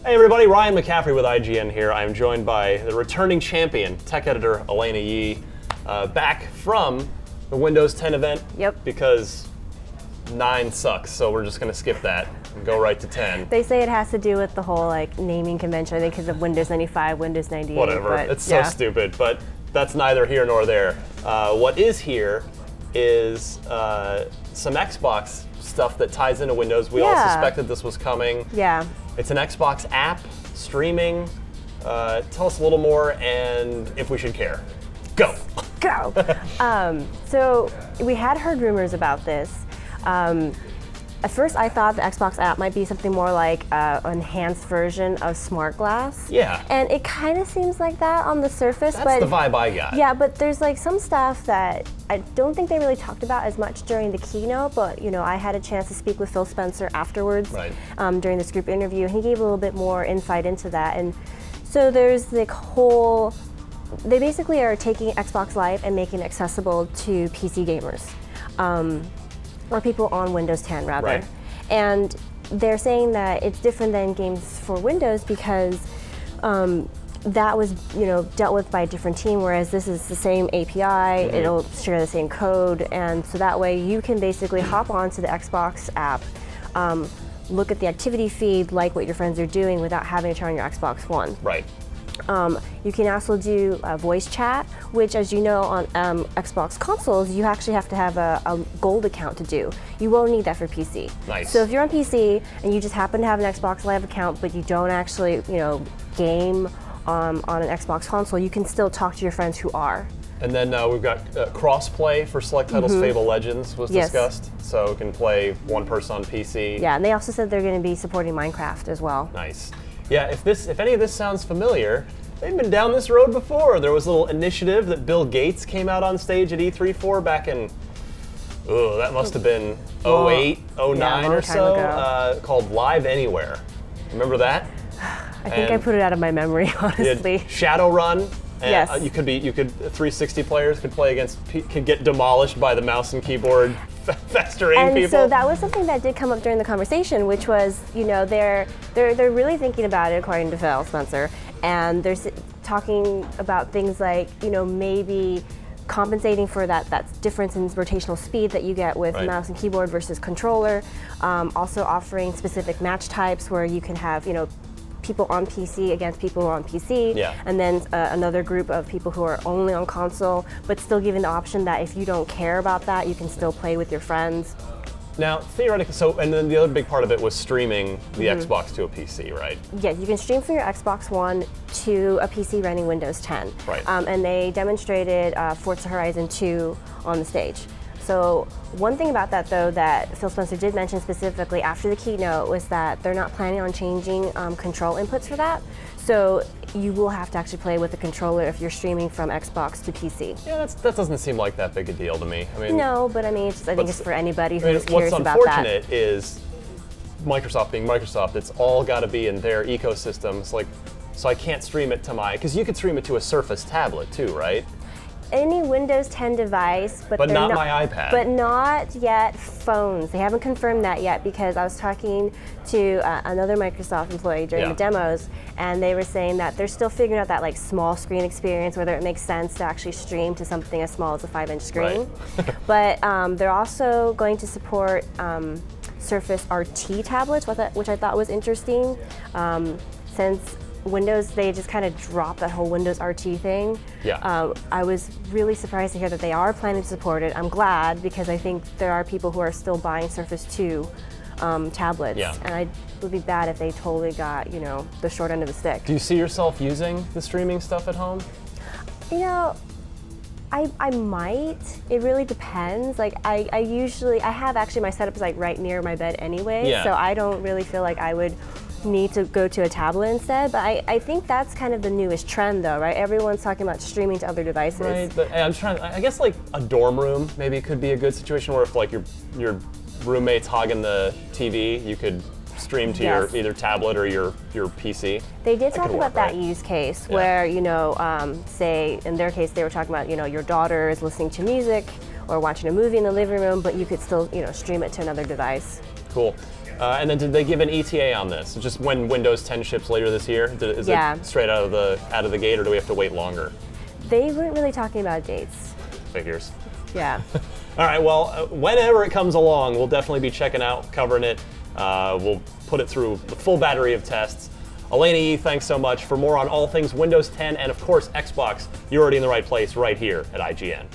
Hey everybody, Ryan McCaffrey with IGN here. I'm joined by the returning champion, tech editor Alaina Yee, back from the Windows 10 event. Yep. Because 9 sucks, so we're just going to skip that and go right to 10. They say it has to do with the whole naming convention, I think because of Windows 95, Windows 98. Whatever, but, it's so stupid, but that's neither here nor there. What is here is some Xbox stuff that ties into Windows. We all suspected this was coming. Yeah. It's an Xbox app, streaming. Tell us a little more and if we should care. Go. Go. So we had heard rumors about this. At first I thought the Xbox app might be something more like an enhanced version of Smart Glass. Yeah. And it kind of seems like that on the surface. That's the vibe I got. Yeah, but there's some stuff that I don't think they really talked about as much during the keynote, but I had a chance to speak with Phil Spencer afterwards during this group interview, and he gave a little bit more insight into that. And so there's they basically are taking Xbox Live and making it accessible to PC gamers. Or people on Windows 10 rather. Right. And they're saying that it's different than games for Windows because that was dealt with by a different team, whereas this is the same API, it'll share the same code, and so that way you can basically hop onto the Xbox app, look at the activity feed, like what your friends are doing without having to turn on your Xbox One. Right. You can also do voice chat, which, as you know, on Xbox consoles, you actually have to have a gold account to do. You won't need that for PC. Nice. So if you're on PC and you just happen to have an Xbox Live account, but you don't actually, game on an Xbox console, you can still talk to your friends who are. And then we've got Crossplay for select titles. Fable Legends was discussed, so we can play one person on PC. Yeah, and they also said they're going to be supporting Minecraft as well. Nice. Yeah, if any of this sounds familiar, they've been down this road before. There was a little initiative that Bill Gates came out on stage at E3 for back in, that must have been 08, 09 or so, called Live Anywhere. Remember that? I think I put it out of my memory, honestly. Shadowrun. And yes. You could 360 players could play against, could get demolished by the mouse and keyboard festering people. And so that was something that did come up during the conversation, which was, they're really thinking about it, according to Phil Spencer, and they're talking about things like, maybe compensating for that difference in rotational speed that you get with mouse and keyboard versus controller. Also offering specific match types where you can have, people on PC against people who are on PC, and then another group of people who are only on console, but still giving the option that if you don't care about that, you can still play with your friends. Now, theoretically, and then the other big part of it was streaming the Xbox to a PC, right? Yeah, you can stream from your Xbox One to a PC running Windows 10. Right. And they demonstrated Forza Horizon 2 on the stage. So one thing about that, though, that Phil Spencer did mention specifically after the keynote was that they're not planning on changing control inputs for that. So you will have to actually play with the controller if you're streaming from Xbox to PC. Yeah, that doesn't seem like that big a deal to me. I mean, no, but I mean, I think it's for anybody who's curious about that. What's unfortunate is Microsoft being Microsoft. It's all got to be in their ecosystem. It's like, so I can't stream it to because you could stream it to a Surface tablet too, right? Any Windows 10 device, but not my iPad. But not yet phones. They haven't confirmed that yet because I was talking to another Microsoft employee during the demos, and they were saying that they're still figuring out that small screen experience, whether it makes sense to actually stream to something as small as a 5-inch screen. But they're also going to support Surface RT tablets, which I thought was interesting, since Windows, they just kind of dropped that whole Windows RT thing. Yeah. I was really surprised to hear that they are planning to support it. I'm glad because I think there are people who are still buying Surface 2 tablets. Yeah. And it would be bad if they totally got, the short end of the stick. Do you see yourself using the streaming stuff at home? I might. It really depends. I have actually, my setup is right near my bed anyway, so I don't really feel like I would need to go to a tablet instead, but I think that's kind of the newest trend though, right? Everyone's talking about streaming to other devices. Right, but I guess a dorm room maybe could be a good situation where if your roommate's hogging the TV, you could stream to your either tablet or your PC. They did talk about that use case where, say in their case they were talking about, your daughter is listening to music or watching a movie in the living room, but you could still, stream it to another device. Cool. And then did they give an ETA on this? Just when Windows 10 ships later this year? Is it straight out of the gate, or do we have to wait longer? They weren't really talking about dates. Figures. Yeah. All right, well, whenever it comes along, we'll definitely be checking out, covering it. We'll put it through the full battery of tests. Alaina E, thanks so much. For more on all things Windows 10 and, of course, Xbox, you're already in the right place right here at IGN.